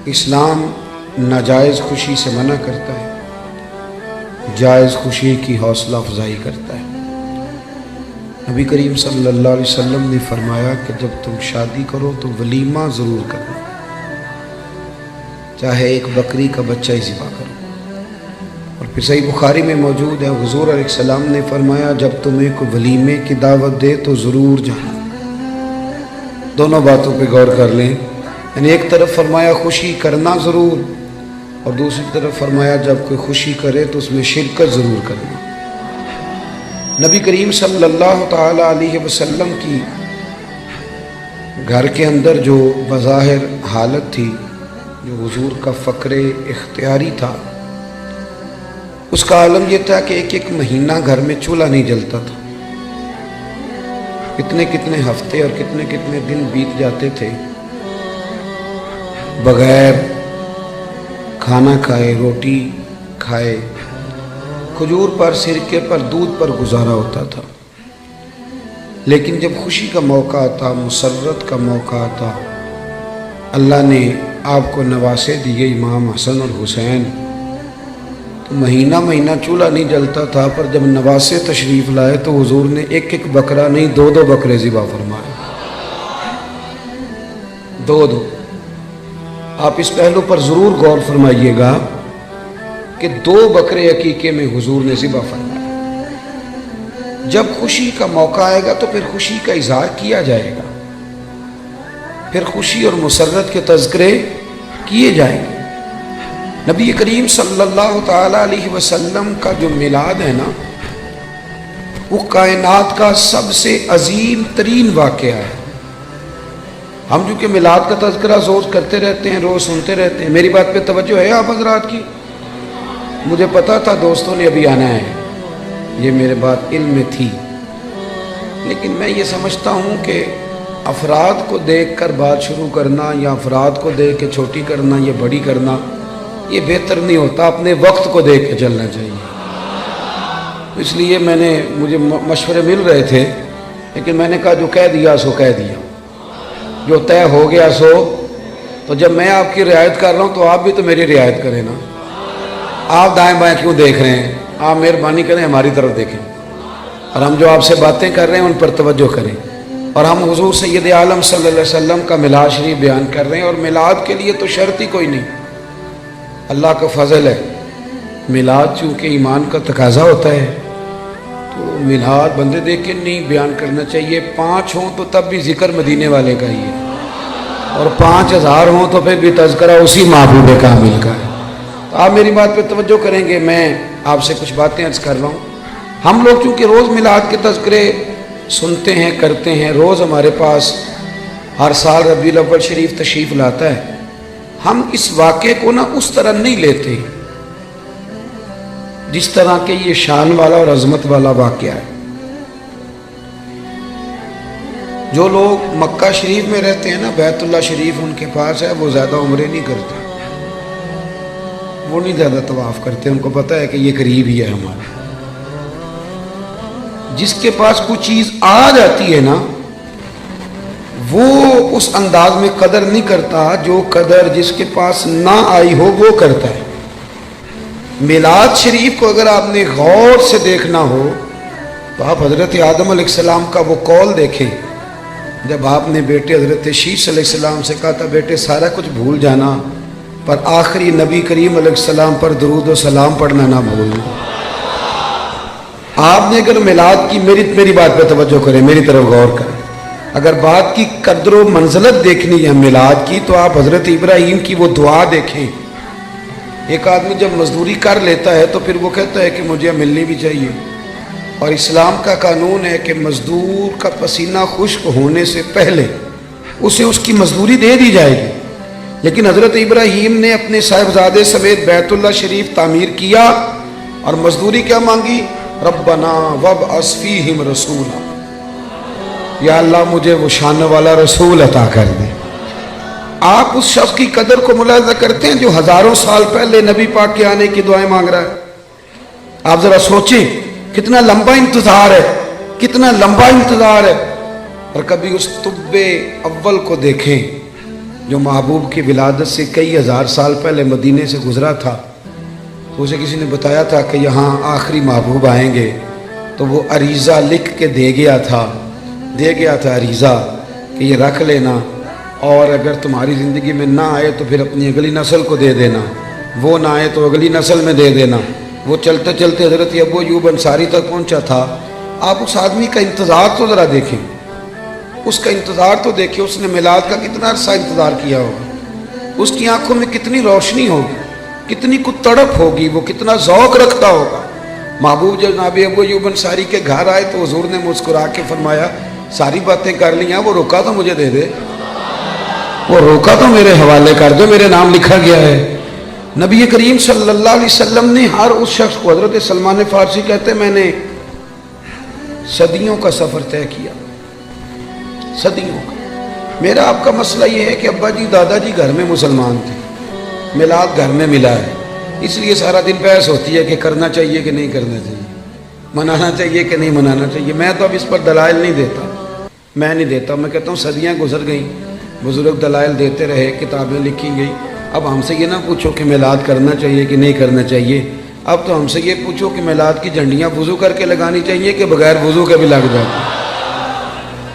اسلام ناجائز خوشی سے منع کرتا ہے، جائز خوشی کی حوصلہ افزائی کرتا ہے۔ نبی کریم صلی اللہ علیہ وسلم نے فرمایا کہ جب تم شادی کرو تو ولیمہ ضرور کرنا، چاہے ایک بکری کا بچہ ہی ذبح کرو۔ اور پھر صحیح بخاری میں موجود ہے، حضور علیہ السلام نے فرمایا جب تمہیں کوئی ولیمے کی دعوت دے تو ضرور جانا۔ دونوں باتوں پہ غور کر لیں، یعنی ایک طرف فرمایا خوشی کرنا ضرور، اور دوسری طرف فرمایا جب کوئی خوشی کرے تو اس میں شرکت ضرور کرنا۔ نبی کریم صلی اللہ تعالی علیہ وسلم کی گھر کے اندر جو بظاہر حالت تھی، جو حضور کا فقر اختیاری تھا، اس کا عالم یہ تھا کہ ایک مہینہ گھر میں چولہا نہیں جلتا تھا۔ کتنے ہفتے اور کتنے دن بیت جاتے تھے بغیر کھانا کھائے، روٹی کھائے، کھجور پر، سرکے پر، دودھ پر گزارا ہوتا تھا۔ لیکن جب خوشی کا موقع آتا، مسرت کا موقع آتا، اللہ نے آپ کو نواسے دیے امام حسن اور حسین، تو مہینہ چولہا نہیں جلتا تھا، پر جب نواسے تشریف لائے تو حضور نے ایک بکرا نہیں، دو بکرے ذبح فرمائے، دو۔ آپ اس پہلو پر ضرور غور فرمائیے گا کہ 2 بکرے عقیقے میں حضور نے ذبح فرمائے۔ جب خوشی کا موقع آئے گا تو پھر خوشی کا اظہار کیا جائے گا، پھر خوشی اور مسرت کے تذکرے کیے جائیں گے۔ نبی کریم صلی اللہ تعالی علیہ وسلم کا جو میلاد ہے نا، وہ کائنات کا سب سے عظیم ترین واقعہ ہے۔ ہم جو کہ میلاد کا تذکرہ روز کرتے رہتے ہیں، روز سنتے رہتے ہیں، میری بات پہ توجہ ہے آپ حضرات کی؟ مجھے پتا تھا دوستوں نے ابھی آنا ہے، یہ میرے بات علم میں تھی، لیکن میں یہ سمجھتا ہوں کہ افراد کو دیکھ کر بات شروع کرنا یا افراد کو دیکھ کے چھوٹی کرنا یا بڑی کرنا یہ بہتر نہیں ہوتا، اپنے وقت کو دیکھ کے چلنا چاہیے۔ اس لیے مجھے مشورے مل رہے تھے، لیکن میں نے کہا جو کہہ دیا سو کہہ دیا، جو طے ہو گیا سو۔ تو جب میں آپ کی رعایت کر رہا ہوں تو آپ بھی تو میری رعایت کریں نا۔ آپ دائیں بائیں کیوں دیکھ رہے ہیں؟ آپ مہربانی کریں ہماری طرف دیکھیں، اور ہم جو آپ سے باتیں کر رہے ہیں ان پر توجہ کریں۔ اور ہم حضور سید عالم صلی اللہ علیہ وسلم کا میلاد شریف بیان کر رہے ہیں، اور میلاد کے لیے تو شرط ہی کوئی نہیں، اللہ کا فضل ہے۔ میلاد چونکہ ایمان کا تقاضا ہوتا ہے تو میلاد بندے دیکھ کے نہیں بیان کرنا چاہیے۔ 5 ہوں تو تب بھی ذکر مدینے والے کا ہی ہے، اور 5000 ہوں تو پھر بھی تذکرہ اسی محبوب کامل کا ہے۔ تو آپ میری بات پہ توجہ کریں گے، میں آپ سے کچھ باتیں عرض کر رہا ہوں۔ ہم لوگ چونکہ روز میلاد کے تذکرے سنتے ہیں، کرتے ہیں، روز ہمارے پاس ہر سال ربیع الاول شریف تشریف لاتا ہے، ہم اس واقعے کو اس طرح نہیں لیتے جس طرح کہ یہ شان والا اور عظمت والا واقعہ ہے۔ جو لوگ مکہ شریف میں رہتے ہیں نا، بیت اللہ شریف ان کے پاس ہے، وہ زیادہ عمرے نہیں کرتے، وہ نہیں زیادہ طواف کرتے، ان کو پتہ ہے کہ یہ قریب ہی ہے ہمارا۔ جس کے پاس کوئی چیز آ جاتی ہے نا، وہ اس انداز میں قدر نہیں کرتا جو قدر جس کے پاس نہ آئی ہو وہ کرتا ہے۔ میلاد شریف کو اگر آپ نے غور سے دیکھنا ہو تو آپ حضرت آدم علیہ السلام کا وہ قول دیکھیں، جب آپ نے بیٹے حضرت شیش علیہ السلام سے کہا تھا بیٹے سارا کچھ بھول جانا، پر آخری نبی کریم علیہ السلام پر درود و سلام پڑھنا نہ بھولنا۔ آپ نے اگر میلاد کی، میری بات پہ توجہ کریں، میری طرف غور کریں، اگر بات کی قدر و منزلت دیکھنی ہے میلاد کی تو آپ حضرت ابراہیم کی وہ دعا دیکھیں۔ ایک آدمی جب مزدوری کر لیتا ہے تو پھر وہ کہتا ہے کہ مجھے ملنی بھی چاہیے، اور اسلام کا قانون ہے کہ مزدور کا پسینہ خشک ہونے سے پہلے اسے اس کی مزدوری دے دی جائے گی۔ لیکن حضرت ابراہیم نے اپنے صاحبزادے سمیت بیت اللہ شریف تعمیر کیا، اور مزدوری کیا مانگی؟ ربنا وابعث فیہم رسولا، یا اللہ مجھے وہ شان والا رسول عطا کر دے۔ آپ اس شخص کی قدر کو ملاحظہ کرتے ہیں جو ہزاروں سال پہلے نبی پاک کے آنے کی دعائیں مانگ رہا ہے؟ آپ ذرا سوچیں کتنا لمبا انتظار ہے، کتنا لمبا انتظار ہے۔ اور کبھی اس طب اول کو دیکھیں جو محبوب کی ولادت سے کئی ہزار سال پہلے مدینے سے گزرا تھا، تو اسے کسی نے بتایا تھا کہ یہاں آخری محبوب آئیں گے، تو وہ عریضہ لکھ کے دے گیا تھا عریضہ کہ یہ رکھ لینا، اور اگر تمہاری زندگی میں نہ آئے تو پھر اپنی اگلی نسل کو دے دینا، وہ نہ آئے تو اگلی نسل میں دے دینا۔ وہ چلتے چلتے حضرت ابو ایوب انصاری تک پہنچا تھا۔ آپ اس آدمی کا انتظار تو ذرا دیکھیں، اس کا انتظار تو دیکھیں، اس نے میلاد کا کتنا عرصہ انتظار کیا ہوگا، اس کی آنکھوں میں کتنی روشنی ہوگی، کتنی کو تڑپ ہوگی، وہ کتنا ذوق رکھتا ہوگا۔ محبوب جب جناب ابو ایوب انصاری کے گھر آئے تو حضور نے مسکرا کے فرمایا ساری باتیں کر لی ہیں، وہ روکا تو مجھے دے دے، وہ روکا تو میرے حوالے کر دو، میرے نام لکھا گیا ہے۔ نبی کریم صلی اللہ علیہ وسلم نے ہر اس شخص کو، حضرت سلمان فارسی کہتے ہیں میں نے صدیوں کا سفر طے کیا، صدیوں کا۔ میرا آپ کا مسئلہ یہ ہے کہ ابا جی دادا جی گھر میں مسلمان تھے، میلاد گھر میں ملا ہے، اس لیے سارا دن بحث ہوتی ہے کہ کرنا چاہیے کہ نہیں کرنا چاہیے، منانا چاہیے کہ نہیں منانا چاہیے۔ میں تو اب اس پر دلائل نہیں دیتا، میں کہتا ہوں صدیاں گزر گئیں، بزرگ دلائل دیتے رہے، کتابیں لکھی گئی، اب ہم سے یہ نہ پوچھو کہ میلاد کرنا چاہیے کہ نہیں کرنا چاہیے، اب تو ہم سے یہ پوچھو کہ میلاد کی جھنڈیاں وضو کر کے لگانی چاہیے کہ بغیر وضو کے بھی لگ جاتی۔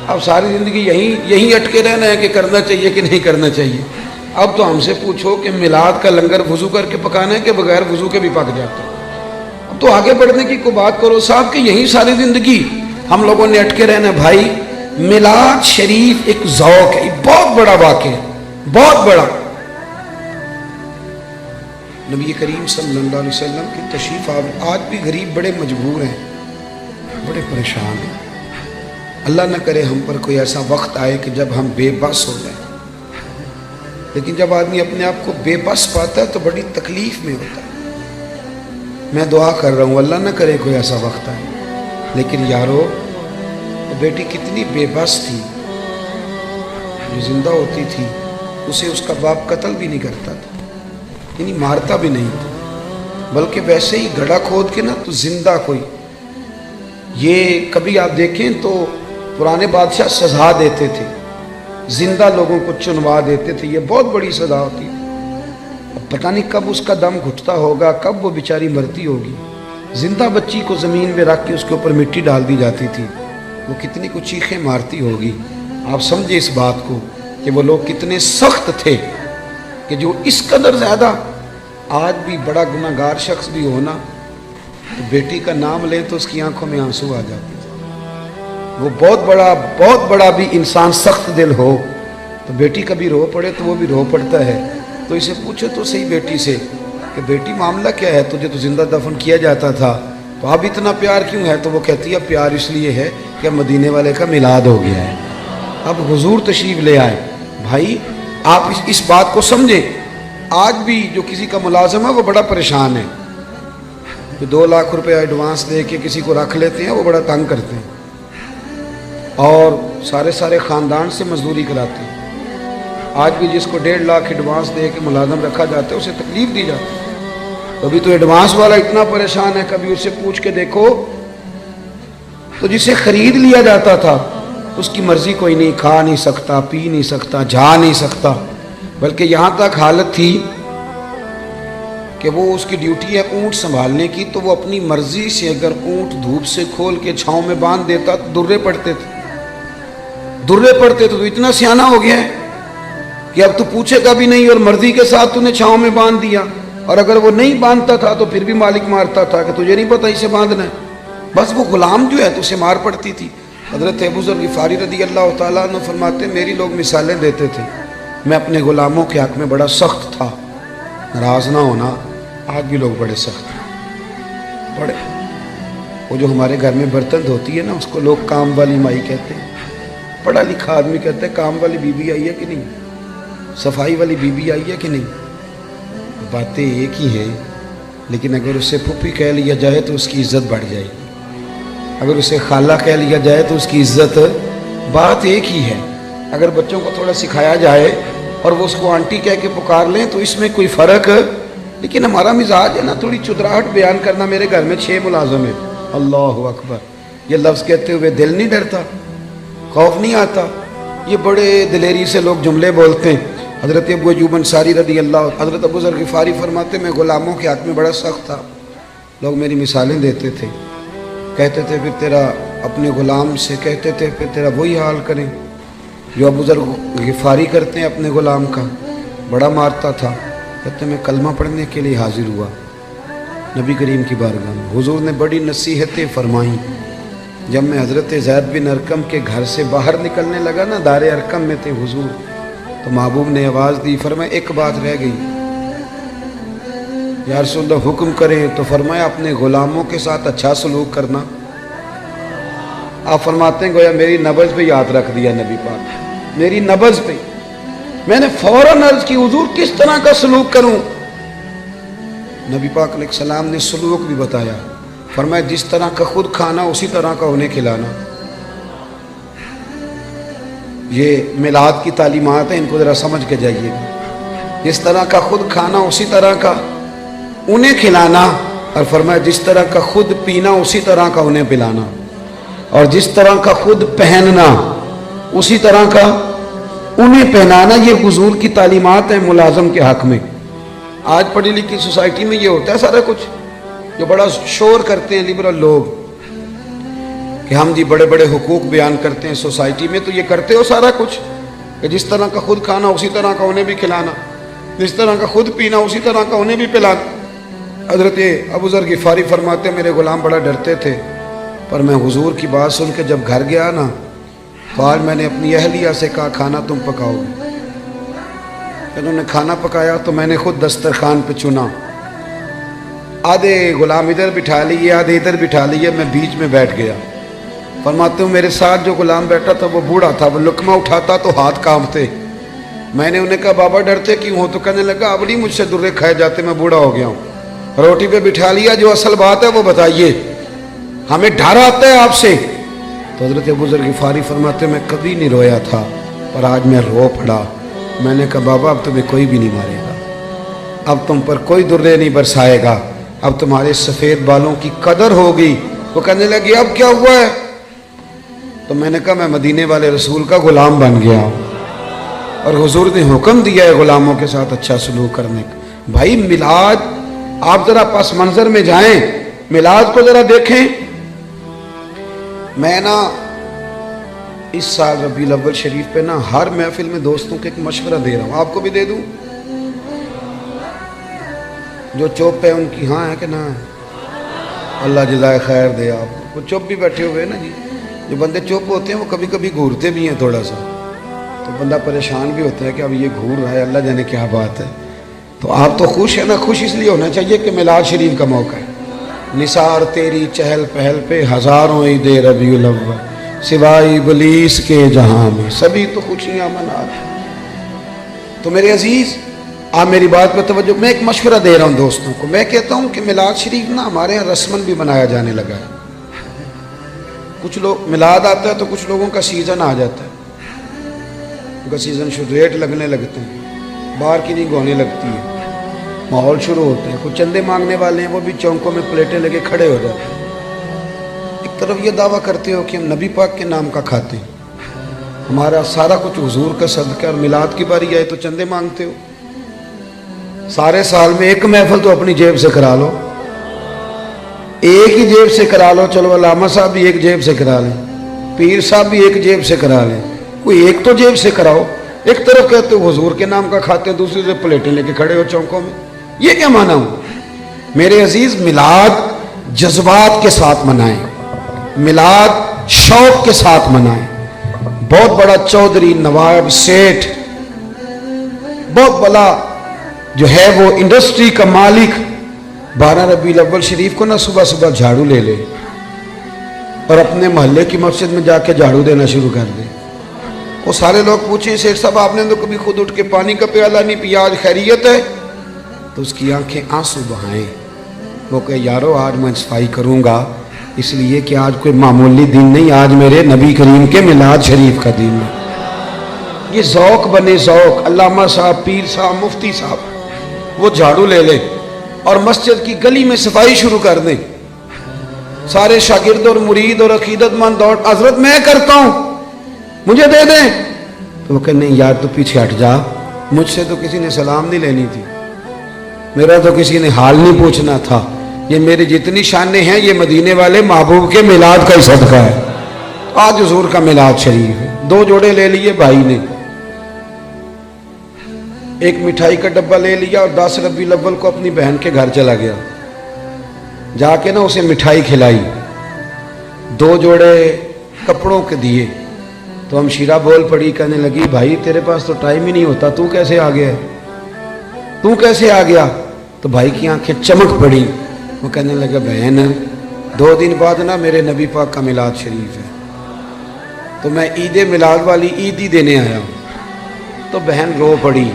اب ساری زندگی یہی اٹکے رہنا ہے کہ کرنا چاہیے کہ نہیں کرنا چاہیے۔ اب تو ہم سے پوچھو کہ میلاد کا لنگر وضو کر کے پکانا ہے کہ بغیر وضو کے بھی پک جاتا ہے۔ اب تو آگے بڑھنے کی کوئی بات کرو صاحب کہ یہی ساری زندگی ہم لوگوں نے اٹکے رہنا ہے۔ بھائی میلاد شریف ایک ذوق ہے، بہت بڑا واقعہ ہے، بہت بڑا۔ نبی کریم صلی اللہ علیہ وسلم کی تشریف آج بھی غریب بڑے مجبور ہیں، بڑے پریشان ہیں۔ اللہ نہ کرے ہم پر کوئی ایسا وقت آئے کہ جب ہم بے بس ہو جائیں، لیکن جب آدمی اپنے آپ کو بے بس پاتا ہے تو بڑی تکلیف میں ہوتا ہے۔ میں دعا کر رہا ہوں اللہ نہ کرے کوئی ایسا وقت آئے، لیکن یارو وہ بیٹی کتنی بے بس تھی، جو زندہ ہوتی تھی اسے اس کا باپ قتل بھی نہیں کرتا تھا، یعنی مارتا بھی نہیں تھا، بلکہ ویسے ہی گڑھا کھود کے نا تو زندہ کوئی، یہ کبھی آپ دیکھیں تو پرانے بادشاہ سزا دیتے تھے، زندہ لوگوں کو چنوا دیتے تھے، یہ بہت بڑی سزا ہوتی تھی۔ اب پتہ نہیں کب اس کا دم گھٹتا ہوگا، کب وہ بیچاری مرتی ہوگی۔ زندہ بچی کو زمین میں رکھ کے اس کے اوپر مٹی ڈال دی جاتی تھی، وہ کتنی کو چیخیں مارتی ہوگی۔ آپ سمجھے اس بات کو کہ وہ لوگ کتنے سخت تھے کہ جو اس قدر زیادہ آج بھی بڑا گناہ گار شخص بھی ہونا تو بیٹی کا نام لیں تو اس کی آنکھوں میں آنسو آ جاتے تھے۔ وہ بہت بڑا بھی انسان سخت دل ہو تو بیٹی کبھی رو پڑے تو وہ بھی رو پڑتا ہے۔ تو اسے پوچھو تو صحیح بیٹی سے کہ بیٹی معاملہ کیا ہے، تجھے تو زندہ دفن کیا جاتا تھا تو اب اتنا پیار کیوں ہے؟ تو وہ کہتی ہے پیار اس لیے ہے کہ مدینے والے کا میلاد ہو گیا ہے، اب حضور تشریف لے آئے۔ بھائی آپ اس بات کو سمجھیں، آج بھی جو کسی کا ملازم ہے وہ بڑا پریشان ہے، جو 2 لاکھ روپے ایڈوانس دے کے کسی کو رکھ لیتے ہیں وہ بڑا تنگ کرتے ہیں، اور سارے خاندان سے مزدوری کراتے ہیں۔ آج بھی جس کو 1.5 لاکھ ایڈوانس دے کے ملازم رکھا جاتا ہے اسے تکلیف دی جاتی ہے۔ کبھی تو ایڈوانس والا اتنا پریشان ہے، کبھی اسے پوچھ کے دیکھو تو جسے خرید لیا جاتا تھا اس کی مرضی کوئی نہیں، کھا نہیں سکتا، پی نہیں سکتا، جا نہیں سکتا، بلکہ یہاں تک حالت تھی کہ وہ اس کی ڈیوٹی ہے اونٹ سنبھالنے کی، تو وہ اپنی مرضی سے اگر اونٹ دھوپ سے کھول کے چھاؤں میں باندھ دیتا تو درے پڑتے تھے تو اتنا سیانہ ہو گیا ہے کہ اب تو پوچھے گا بھی نہیں، اور مرضی کے ساتھ تو نے چھاؤں میں باندھ دیا، اور اگر وہ نہیں باندھتا تھا تو پھر بھی مالک مارتا تھا کہ تجھے نہیں پتہ اسے باندھنا ہے، بس وہ غلام جو ہے تو اسے مار پڑتی تھی۔ حضرت ابو ذر غفاری رضی اللہ تعالیٰ عنہ فرماتے میری لوگ مثالیں دیتے تھے، میں اپنے غلاموں کے حق میں بڑا سخت تھا، ناراض نہ ہونا، آج بھی لوگ بڑے سخت ہیں، بڑے۔ وہ جو ہمارے گھر میں برتن دھوتی ہے نا اس کو لوگ کام والی مائی کہتے ہیں، پڑھا لکھا آدمی کہتے ہیں کام والی بی بی آئی ہے کہ نہیں، صفائی والی بی بی آئی ہے کہ نہیں، باتیں ایک ہی ہیں، لیکن اگر اسے پھپھی کہہ لیا جائے تو اس کی عزت بڑھ جائے گی، اگر اسے خالہ کہہ لیا جائے تو اس کی عزت، بات ایک ہی ہے۔ اگر بچوں کو تھوڑا سکھایا جائے اور وہ اس کو آنٹی کہہ کے پکار لیں تو اس میں کوئی فرق، لیکن ہمارا مزاج ہے نا تھوڑی چدراہٹ بیان کرنا۔ میرے گھر میں 6 ملازم ہیں، اللہ اکبر، یہ لفظ کہتے ہوئے دل نہیں ڈرتا، خوف نہیں آتا، یہ بڑے دلیری سے لوگ جملے بولتے ہیں حضرت ابو ایوب انصاری رضی اللہ، حضرت ابو ذر غفاری فرماتے میں غلاموں کے حق میں بڑا سخت تھا، لوگ میری مثالیں دیتے تھے، کہتے تھے پھر تیرا اپنے غلام سے کہتے تھے پھر تیرا وہی حال کریں جو ابو ذر غفاری کرتے ہیں اپنے غلام کا، بڑا مارتا تھا۔ کہتے میں کلمہ پڑھنے کے لیے حاضر ہوا نبی کریم کی بارگاہ میں، حضور نے بڑی نصیحتیں فرمائیں۔ جب میں حضرت زید بن ارقم کے گھر سے باہر نکلنے لگا نا، دار ارقم میں تھے حضور، تو محبوب نے آواز دی، فرمایا ایک بات رہ گئی، یا رسول اللہ حکم کریں، تو فرمایا اپنے غلاموں کے ساتھ اچھا سلوک کرنا۔ آپ فرماتے ہیں گویا میری نبض پہ یاد رکھ دیا نبی پاک، میری نبض پہ، میں نے فوراً عرض کی حضور کس طرح کا سلوک کروں؟ نبی پاک علیہ السلام نے سلوک بھی بتایا، فرمایا جس طرح کا خود کھانا اسی طرح کا انہیں کھلانا۔ یہ میلاد کی تعلیمات ہیں، ان کو ذرا سمجھ کے جائیے گا۔ جس طرح کا خود کھانا اسی طرح کا انہیں کھلانا، اور فرمایا جس طرح کا خود پینا اسی طرح کا انہیں پلانا، اور جس طرح کا خود پہننا اسی طرح کا انہیں پہنانا۔ یہ حضور کی تعلیمات ہیں ملازم کے حق میں۔ آج پڑھی لکھی سوسائٹی میں یہ ہوتا ہے سارا کچھ، جو بڑا شور کرتے ہیں لبرل لوگ کہ ہم جی بڑے بڑے حقوق بیان کرتے ہیں سوسائٹی میں، تو یہ کرتے ہو سارا کچھ کہ جس طرح کا خود کھانا اسی طرح کا انہیں بھی کھلانا، جس طرح کا خود پینا اسی طرح کا انہیں بھی پلانا۔ حضرت ابو ذر غفاری فرماتے ہیں میرے غلام بڑا ڈرتے تھے، پر میں حضور کی بات سن کے جب گھر گیا نا، تو آج میں نے اپنی اہلیہ سے کہا کھانا تم پکاؤ گے۔ انہوں نے کھانا پکایا تو میں نے خود دسترخوان پہ چنا، آدھے غلام ادھر بٹھا لیے آدھے ادھر بٹھا لیے، میں بیچ میں بیٹھ گیا۔ فرماتے ہوں میرے ساتھ جو غلام بیٹھا تھا وہ بوڑھا تھا، وہ لقمہ اٹھاتا تو ہاتھ کانپتے۔ میں نے انہیں کہا بابا ڈرتے کیوں ہو؟ تو کہنے لگا اب نہیں مجھ سے درے کھائے جاتے، میں بوڑھا ہو گیا ہوں۔ روٹی پہ بٹھا لیا، جو اصل بات ہے وہ بتائیے، ہمیں ڈر آتا ہے آپ سے۔ تو حضرت ابو ذر غفاری فرماتے میں کبھی نہیں رویا تھا، پر آج میں رو پڑا۔ میں نے کہا بابا اب تمہیں کوئی بھی نہیں مارے گا، اب تم پر کوئی درے نہیں برسائے گا، اب تمہارے سفید بالوں کی قدر ہوگی۔ وہ کہنے لگے اب کیا ہوا ہے؟ تو میں نے کہا میں مدینے والے رسول کا غلام بن گیا ہوں، اور حضور نے حکم دیا ہے غلاموں کے ساتھ اچھا سلوک کرنے کا۔ بھائی میلاد، آپ ذرا پس منظر میں جائیں، میلاد کو ذرا دیکھیں۔ میں نا اس سال ربیع الاول شریف پہ نا ہر محفل میں دوستوں کے ایک مشورہ دے رہا ہوں، آپ کو بھی دے دوں؟ جو چوپ ہے ان کی ہاں ہے کہ نہ ہے؟ اللہ جزائے خیر دے آپ کو۔ وہ چوپ بھی بیٹھے ہوئے نا جی، جو بندے چوپ ہوتے ہیں وہ کبھی کبھی گھورتے بھی ہیں تھوڑا سا، تو بندہ پریشان بھی ہوتا ہے کہ اب یہ گھور رہا ہے، اللہ جانے کیا بات ہے۔ تو آپ تو خوش ہیں نا، خوش اس لیے ہونا چاہیے کہ میلاد شریف کا موقع ہے۔ نثار تیری چہل پہل پہ ہزاروں عید ربیع الاول، سوائے ابلیس کے جہاں میں سبھی تو خوشیاں منا رہے۔ تو میرے عزیز آپ میری بات پہ توجہ، میں ایک مشورہ دے رہا ہوں دوستوں کو۔ میں کہتا ہوں کہ میلاد شریف نا ہمارے یہاں رسمن بھی منایا جانے لگا ہے۔ کچھ لوگ میلاد آتا ہے تو کچھ لوگوں کا سیزن آ جاتا ہے، ان کا سیزن شروع، ریٹ لگنے لگتے ہیں، باہر کی نہیں گونے لگتی ہے، ماحول شروع ہوتے ہیں۔ کچھ چندے مانگنے والے ہیں وہ بھی چونکوں میں پلیٹیں لگے کھڑے ہو جاتے ہیں۔ ایک طرف یہ دعویٰ کرتے ہو کہ ہم نبی پاک کے نام کا کھاتے ہیں، ہمارا سارا کچھ حضور کا صدقہ، اور میلاد کی باری آئے تو چندے مانگتے ہو۔ سارے سال میں ایک محفل تو اپنی جیب سے کرا لو، ایک ہی جیب سے کرا لو، چلو علامہ صاحب بھی ایک جیب سے کرا لیں، پیر صاحب بھی ایک جیب سے کرا لیں، کوئی ایک تو جیب سے کراؤ۔ ایک طرف کہتے ہو حضور کے نام کا کھاتے ہیں، دوسری طرف پلیٹیں لے کے کھڑے ہو چونکوں میں، یہ کیا مانا ہوں؟ میرے عزیز میلاد جذبات کے ساتھ منائیں، میلاد شوق کے ساتھ منائیں۔ بہت بڑا چودھری، نواب، سیٹھ، بہت بڑا جو ہے وہ انڈسٹری کا مالک 12 ربیع الاول شریف کو نا صبح صبح جھاڑو لے لے اور اپنے محلے کی مسجد میں جا کے جھاڑو دینا شروع کر دے۔ وہ سارے لوگ پوچھیں سیٹھ صاحب آپ نے تو کبھی خود اٹھ کے پانی کا پیالہ نہیں پیا، آج خیریت ہے؟ تو اس کی آنکھیں آنسو بہائیں، وہ کہے یارو آج میں صفائی کروں گا، اس لیے کہ آج کوئی معمولی دن نہیں، آج میرے نبی کریم کے میلاد شریف کا دن ہے۔ یہ ذوق بنے ذوق۔ علامہ صاحب، پیر صاحب، مفتی صاحب وہ جھاڑو لے لیں اور مسجد کی گلی میں صفائی شروع کر دیں، سارے شاگرد اور مرید اور عقیدت مند دوڑ، حضرت میں کرتا ہوں مجھے دے دیں۔ تو وہ کہ نہیں یار تو پیچھے ہٹ جا، مجھ سے تو کسی نے سلام نہیں لینی تھی، میرا تو کسی نے حال نہیں پوچھنا تھا. یہ میری جتنی شانیں ہیں یہ مدینے والے محبوب کے میلاد کا ہی صدقہ ہے. آج حضور کا میلاد شریف ہے. 2 جوڑے لے لیے بھائی نے، ایک مٹھائی کا ڈبہ لے لیا اور 10 ربیع الاول کو اپنی بہن کے گھر چلا گیا. جا کے نا اسے مٹھائی کھلائی، 2 جوڑے کپڑوں کے دیے. تو ہمشیرہ بول پڑی، کہنے لگی بھائی تیرے پاس تو ٹائم ہی نہیں ہوتا، تو کیسے آ گیا؟ تو کیسے آ گیا؟ تو بھائی کی آنکھیں چمک پڑی. وہ کہنے لگا بہن 2 دن بعد نا میرے نبی پاک کا میلاد شریف ہے، تو میں عید میلاد والی عید ہی دینے آیا ہوں. تو بہن رو پڑی،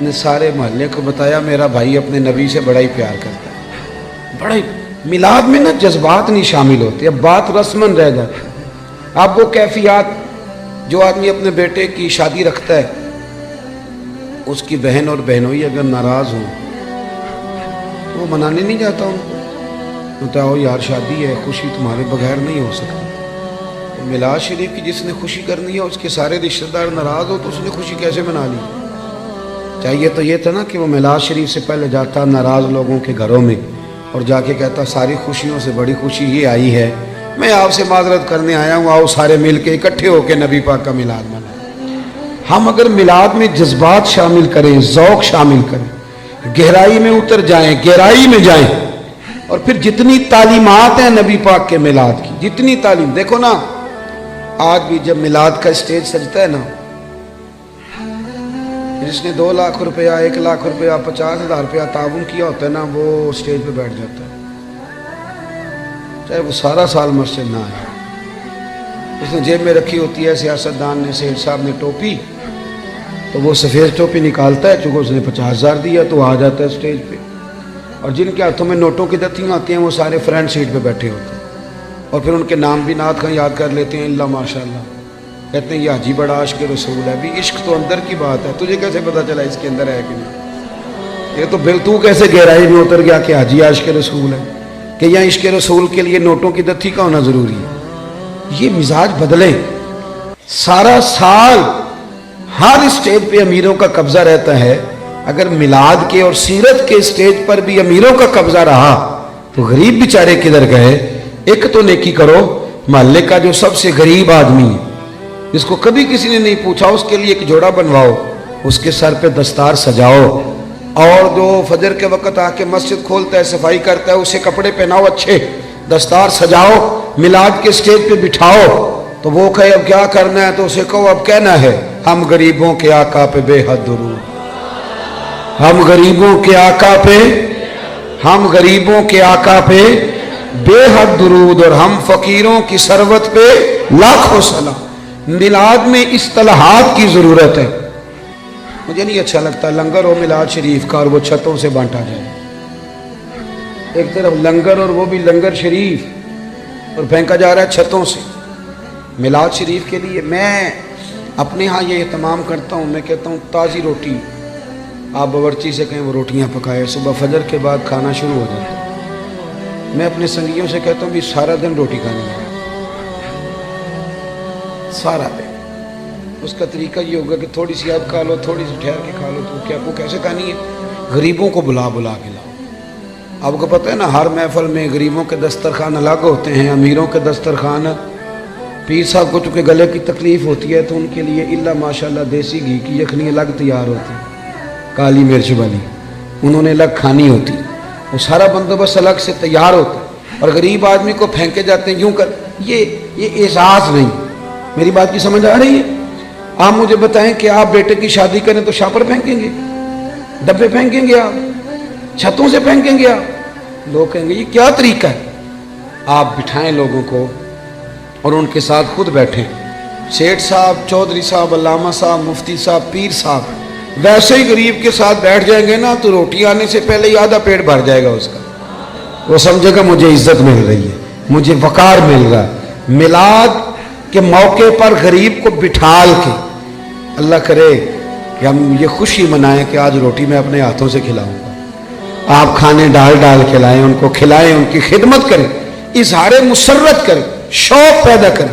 نے سارے محلے کو بتایا میرا بھائی اپنے نبی سے بڑا ہی پیار کرتا ہے. بڑا ہی میلاد میں نا جذبات نہیں شامل ہوتے، اب بات رسمن رہ جاتی. اب وہ کیفیات جو آدمی اپنے بیٹے کی شادی رکھتا ہے، اس کی بہن اور بہنوئی اگر ناراض ہوں وہ منانے نہیں جاتا ہوں، بتاؤ یار شادی ہے، خوشی تمہارے بغیر نہیں ہو سکتی. میلاد شریف کی جس نے خوشی کرنی ہے اس کے سارے رشتہ دار ناراض ہو تو اس نے خوشی کیسے منا لی؟ چاہیے تو یہ تھا نا کہ وہ میلاد شریف سے پہلے جاتا ناراض لوگوں کے گھروں میں اور جا کے کہتا ساری خوشیوں سے بڑی خوشی یہ آئی ہے، میں آپ سے معذرت کرنے آیا ہوں، آؤ سارے مل کے اکٹھے ہو کے نبی پاک کا میلاد منائیں. ہم اگر میلاد میں جذبات شامل کریں، ذوق شامل کریں، گہرائی میں اتر جائیں، گہرائی میں جائیں، اور پھر جتنی تعلیمات ہیں نبی پاک کے میلاد کی، جتنی تعلیم، دیکھو نا آج بھی جب میلاد کا اسٹیج سجتا ہے نا، جس نے 2 لاکھ روپیہ 1 لاکھ روپیہ 50,000 روپیہ تعاون کیا ہوتا ہے نا، وہ اسٹیج پہ بیٹھ جاتا ہے، چاہے وہ سارا سال مسجد نہ آئے. اس نے جیب میں رکھی ہوتی ہے سیاستدان نے، سیٹھ صاحب نے ٹوپی، تو وہ سفید ٹوپی نکالتا ہے، چونکہ اس نے 50,000 دیا تو آ جاتا ہے اسٹیج پہ. اور جن کے ہاتھوں میں نوٹوں کی دتیاں آتی ہیں وہ سارے فرنٹ سیٹ پہ بیٹھے ہوتے ہیں، اور پھر ان کے نام بھی نعت خواں یاد کر لیتے ہیں، اللہ ماشاء اللہ، کہتے ہیں یہ حاجی بڑا عاشق رسول ہے. بھی عشق تو اندر کی بات ہے، تجھے کیسے پتا چلا اس کے اندر ہے کہ نہیں؟ یہ تو بل تو کیسے گہرائی میں اتر گیا کہ حاجی عاشق رسول ہے، کہ یہاں عشق رسول کے لیے نوٹوں کی دتی کا ہونا ضروری ہے. یہ مزاج بدلے. سارا سال ہر اسٹیج پہ امیروں کا قبضہ رہتا ہے، اگر میلاد کے اور سیرت کے اسٹیج پر بھی امیروں کا قبضہ رہا تو غریب بیچارے کدھر گئے؟ ایک تو نیکی کرو، محلے کا جو سب سے غریب آدمی ہے جس کو کبھی کسی نے نہیں پوچھا اس کے لیے ایک جوڑا بنواؤ، اس کے سر پہ دستار سجاؤ، اور جو فجر کے وقت آ کے مسجد کھولتا ہے صفائی کرتا ہے اسے کپڑے پہناؤ، اچھے دستار سجاؤ، میلاد کے اسٹیج پہ بٹھاؤ. تو وہ کہے اب کیا کرنا ہے تو اسے کہو اب کہنا ہے ہم غریبوں کے آقا پہ بے حد درود، ہم غریبوں کے آقا پہ، ہم غریبوں کے آقا پہ بے حد درود، اور ہم فقیروں کی ثروت پہ لاکھوں سلام. میلاد میں اصطلاحات کی ضرورت ہے. مجھے نہیں اچھا لگتا لنگر ہو میلاد شریف کا اور وہ چھتوں سے بانٹا جائے. ایک طرف لنگر اور وہ بھی لنگر شریف، اور پھینکا جا رہا ہے چھتوں سے. میلاد شریف کے لیے میں اپنے ہاں یہ اہتمام کرتا ہوں، میں کہتا ہوں تازی روٹی آپ باورچی سے کہیں وہ روٹیاں پکائے، صبح فجر کے بعد کھانا شروع ہو جاتا ہے. میں اپنے سنگیوں سے کہتا ہوں بھی سارا دن روٹی کھانی ہے، سارا دن. اس کا طریقہ یہ ہوگا کہ تھوڑی سی اب کھا لو، تھوڑی سی ٹھہر کے کھا لو. تو کیا کو کیسے کھانی ہے؟ غریبوں کو بلا بلا کے لاؤ. آپ کو پتہ ہے نا ہر محفل میں غریبوں کے دسترخوان الگ ہوتے ہیں، امیروں کے دسترخوان. پیر صاحب کو چونکہ گلے کی تکلیف ہوتی ہے تو ان کے لیے اللہ ماشاءاللہ دیسی گھی کی یخنی الگ تیار ہوتی، کالی مرچ والی، انہوں نے الگ کھانی ہوتی، وہ سارا بندوبست الگ سے تیار ہوتا. اور غریب آدمی کو پھینکے جاتے ہیں یوں کر. یہ اعزاز نہیں. میری بات کی سمجھ آ رہی ہے؟ آپ مجھے بتائیں کہ آپ بیٹے کی شادی کریں تو شاپر پھینکیں گے، ڈبے پھینکیں گے، آپ چھتوں سے پھینکیں گے؟ آپ لوگ کہیں گے یہ کیا طریقہ ہے؟ آپ بٹھائیں لوگوں کو اور ان کے ساتھ خود بیٹھیں. سیٹھ صاحب، چودھری صاحب، علامہ صاحب، مفتی صاحب، پیر صاحب ویسے ہی غریب کے ساتھ بیٹھ جائیں گے نا تو روٹی آنے سے پہلے ہی آدھا پیٹ بھر جائے گا اس کا. وہ سمجھے گا مجھے عزت مل رہی ہے، مجھے وقار مل رہا ہے. میلاد کے موقع پر غریب کو بٹھال کے اللہ کرے کہ ہم یہ خوشی منائیں کہ آج روٹی میں اپنے ہاتھوں سے کھلاؤں گا. آپ کھانے ڈال ڈال کھلائیں، ان کو کھلائیں، ان کی خدمت کریں، اظہار مسرت کریں، شوق پیدا کریں.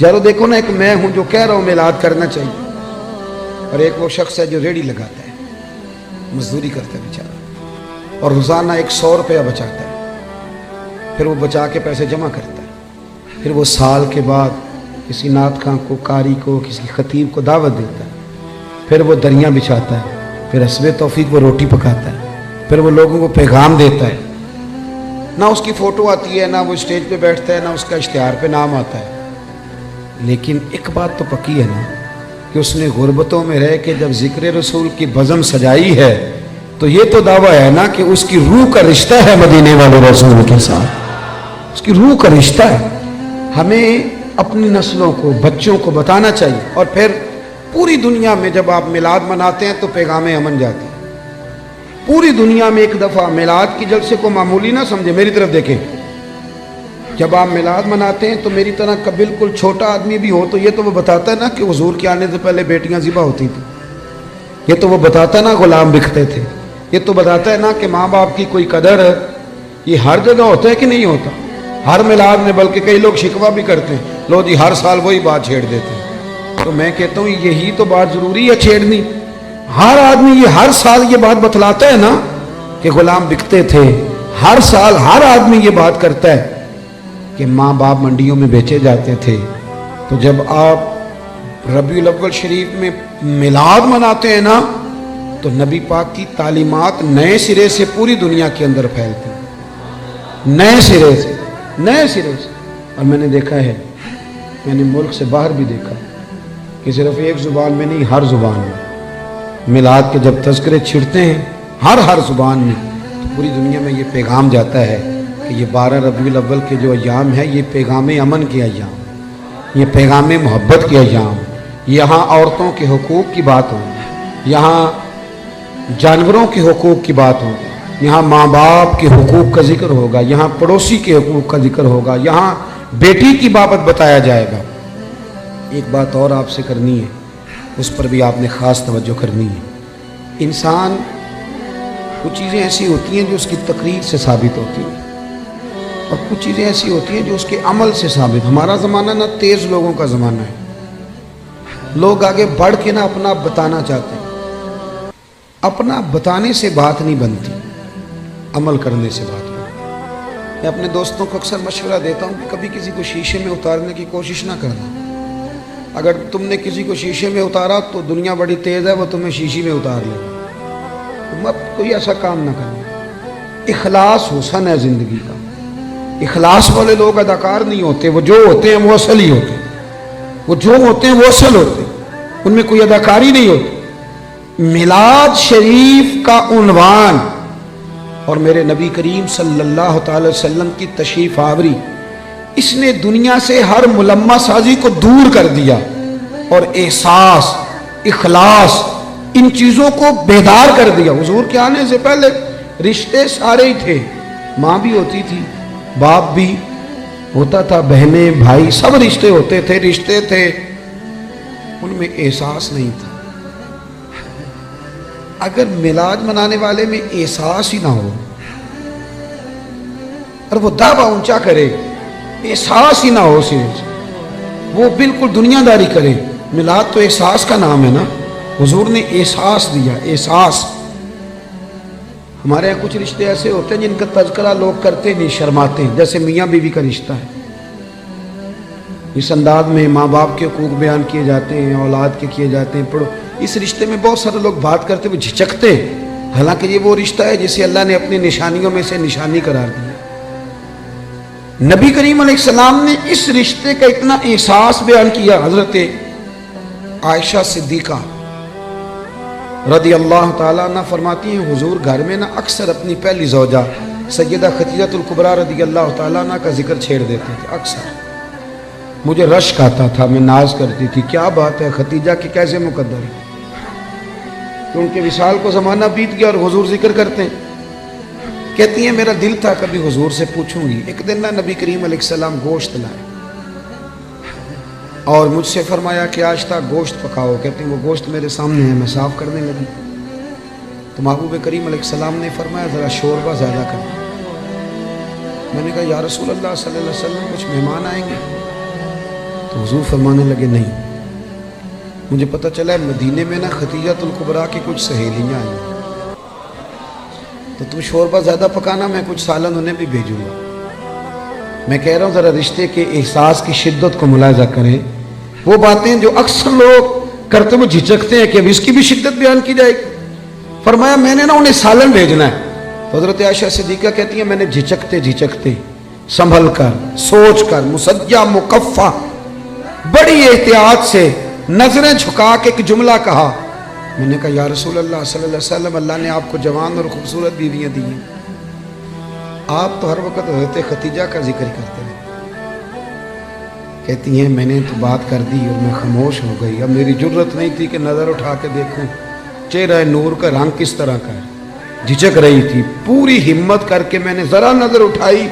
یارو دیکھو نا، ایک میں ہوں جو کہہ رہا ہوں میلاد کرنا چاہیے، اور ایک وہ شخص ہے جو ریڑھی لگاتا ہے، مزدوری کرتا ہے بیچارہ، اور روزانہ 100 روپیہ بچاتا ہے، پھر وہ بچا کے پیسے جمع کرتا ہے، پھر وہ سال کے بعد کسی نعت خواں کو، قاری کو، کسی خطیب کو دعوت دیتا ہے، پھر وہ دریاں بچھاتا ہے، پھر حسب توفیق وہ روٹی پکاتا ہے، پھر وہ لوگوں کو پیغام دیتا ہے، نہ اس کی فوٹو آتی ہے، نہ وہ اسٹیج پہ بیٹھتا ہے، نہ اس کا اشتہار پہ نام آتا ہے، لیکن ایک بات تو پکی ہے نا کہ اس نے غربتوں میں رہ کے جب ذکر رسول کی بزم سجائی ہے تو یہ تو دعویٰ ہے نا کہ اس کی روح کا رشتہ ہے مدینے والے رسول کے ساتھ، اس کی روح کا رشتہ ہے۔ ہمیں اپنی نسلوں کو، بچوں کو بتانا چاہیے، اور پھر پوری دنیا میں جب آپ میلاد مناتے ہیں تو پیغام امن جاتے ہیں۔ پوری دنیا میں ایک دفعہ میلاد کی جلسے کو معمولی نہ سمجھے، میری طرف دیکھیں، جب آپ میلاد مناتے ہیں تو میری طرح کا بالکل چھوٹا آدمی بھی ہو تو یہ تو وہ بتاتا ہے نا کہ حضور کے آنے سے پہلے بیٹیاں ذبح ہوتی تھیں، یہ تو وہ بتاتا ہے نا غلام بکتے تھے، یہ تو بتاتا ہے نا کہ ماں باپ کی کوئی قدر ہے۔ یہ ہر جگہ ہوتا ہے کہ نہیں ہوتا؟ ہر میلاد میں، بلکہ کئی لوگ شکوہ بھی کرتے ہیں، لو جی ہر سال وہی بات چھیڑ دیتے ہیں، تو میں کہتا ہوں یہی تو بات ضروری ہے چھیڑنی۔ ہر آدمی یہ ہر سال یہ بات بتلاتا ہے نا کہ غلام بکتے تھے، ہر سال ہر آدمی یہ بات کرتا ہے کہ ماں باپ منڈیوں میں بیچے جاتے تھے۔ تو جب آپ ربیع الاول شریف میں میلاد مناتے ہیں نا تو نبی پاک کی تعلیمات نئے سرے سے پوری دنیا کے اندر پھیلتی ہیں، نئے سرے سے، نئے سرے سے۔ اور میں نے دیکھا ہے، میں نے ملک سے باہر بھی دیکھا کہ صرف ایک زبان میں نہیں، ہر زبان میں میلاد کے جب تذکرے چھڑتے ہیں، ہر زبان میں، تو پوری دنیا میں یہ پیغام جاتا ہے کہ یہ 12 ربیع الاول کے جو ایام ہے یہ پیغام امن کے ایام، یہ پیغام محبت کے ایام، یہاں عورتوں کے حقوق کی بات ہوگی، یہاں جانوروں کے حقوق کی بات ہوگی، یہاں ماں باپ کے حقوق کا ذکر ہوگا، یہاں پڑوسی کے حقوق کا ذکر ہوگا، یہاں بیٹی کی بابت بتایا جائے گا۔ ایک بات اور آپ سے کرنی ہے، اس پر بھی آپ نے خاص توجہ کرنی ہے۔ انسان کچھ چیزیں ایسی ہوتی ہیں جو اس کی تقریر سے ثابت ہوتی ہیں، اور کچھ چیزیں ایسی ہوتی ہیں جو اس کے عمل سے ثابت۔ ہمارا زمانہ نا تیز لوگوں کا زمانہ ہے، لوگ آگے بڑھ کے نا اپنا بتانا چاہتے ہیں، اپنا بتانے سے بات نہیں بنتی، عمل کرنے سے بات بنتی۔ میں اپنے دوستوں کو اکثر مشورہ دیتا ہوں کہ کبھی کسی کو شیشے میں اتارنے کی کوشش نہ کرنا۔ اگر تم نے کسی کو شیشے میں اتارا تو دنیا بڑی تیز ہے، وہ تمہیں شیشے میں اتار لے گا، مت کوئی ایسا کام نہ کرنا۔ اخلاص حسن ہے زندگی کا، اخلاص والے لوگ اداکار نہیں ہوتے، وہ جو ہوتے ہیں وہ اصل ہی ہوتے ہیں، وہ جو ہوتے ہیں وہ اصل ہوتے ہیں، ان میں کوئی اداکاری نہیں ہوتی۔ میلاد شریف کا عنوان اور میرے نبی کریم صلی اللہ تعالی وسلم کی تشریف آوری، اس نے دنیا سے ہر ملمہ سازی کو دور کر دیا، اور احساس، اخلاص، ان چیزوں کو بیدار کر دیا۔ حضور کے آنے سے پہلے رشتے سارے ہی تھے، ماں بھی ہوتی تھی، باپ بھی ہوتا تھا، بہنیں بھائی سب رشتے ہوتے تھے، رشتے تھے، ان میں احساس نہیں تھا۔ اگر میلاد منانے والے میں احساس ہی نہ ہو اور وہ دعویٰ اونچا کرے، احساس ہی نہ ہو، صرف وہ بالکل دنیا داری کرے، میلاد تو احساس کا نام ہے نا، حضور نے احساس دیا، احساس۔ ہمارے یہاں کچھ رشتے ایسے ہوتے ہیں جن کا تذکرہ لوگ کرتے نہیں، شرماتے ہیں، جیسے میاں بیوی کا رشتہ ہے، اس انداز میں ماں باپ کے حقوق بیان کیے جاتے ہیں، اولاد کے کیے جاتے ہیں، اس رشتے میں بہت سارے لوگ بات کرتے ہوئے جھجکتے، حالانکہ یہ وہ رشتہ ہے جسے اللہ نے اپنی نشانیوں میں سے نشانی قرار دیا۔ نبی کریم علیہ السلام نے اس رشتے کا اتنا احساس بیان کیا، حضرت عائشہ صدیقہ رضی اللہ تعالیٰ عنہ فرماتی ہیں حضور گھر میں نا اکثر اپنی پہلی زوجہ سیدہ خدیجہ الکبریٰ رضی اللہ تعالیٰ عنہ کا ذکر چھیڑ دیتے تھے، اکثر مجھے رشک آتا تھا، میں ناز کرتی تھی، کیا بات ہے خدیجہ کی کیسے مقدر ہے، کہ ان کے وصال کو زمانہ بیت گیا اور حضور ذکر کرتے ہیں۔ کہتی ہیں میرا دل تھا کبھی حضور سے پوچھوں گی۔ ایک دن نا نبی کریم علیہ السلام گوشت لائے اور مجھ سے فرمایا کہ آج تک گوشت پکاؤ۔ کہتے ہیں وہ گوشت میرے سامنے ہے، میں صاف کرنے لگی تو محبوب کریم علیہ السلام نے فرمایا ذرا شوربہ زیادہ کرنا۔ میں نے کہا یا رسول اللہ صلی اللہ علیہ وسلم کچھ مہمان آئیں گے؟ تو حضور فرمانے لگے نہیں، مجھے پتہ چلا ہے مدینے میں نا خدیجۃ الکبریٰ کی کچھ سہیلیاں آئیں، تو تم شوربہ زیادہ پکانا، میں کچھ سالن انہیں بھی بھیجوں گا۔ میں کہہ رہا ہوں ذرا رشتے کے احساس کی شدت کو ملاحظہ کریں۔ وہ باتیں جو اکثر لوگ کرتے وہ جھجکتے ہیں کہ اب اس کی بھی شدت بیان کی جائے گی۔ فرمایا میں نے نا انہیں سالن بھیجنا ہے۔ تو حضرت عائشہ صدیقہ کہتی ہیں میں نے جھجکتے جھجکتے سنبھل کر، سوچ کر، مسجع مکفہ، بڑی احتیاط سے نظریں جھکا کے ایک جملہ کہا۔ میں نے کہا یا رسول اللہ صلی اللہ علیہ وسلم، اللہ نے آپ کو جوان اور خوبصورت بیویاں دی ہیں، آپ تو ہر وقت حضرت خدیجہ کا ذکر کرتے ہیں۔ کہتی ہیں میں نے تو بات کر دی اور میں خاموش ہو گئی، اب میری جرت نہیں تھی کہ نظر اٹھا کے دیکھوں چہرہ نور کا رنگ کس طرح کا ہے، جھجک رہی تھی۔ پوری ہمت کر کے میں نے ذرا نظر اٹھائی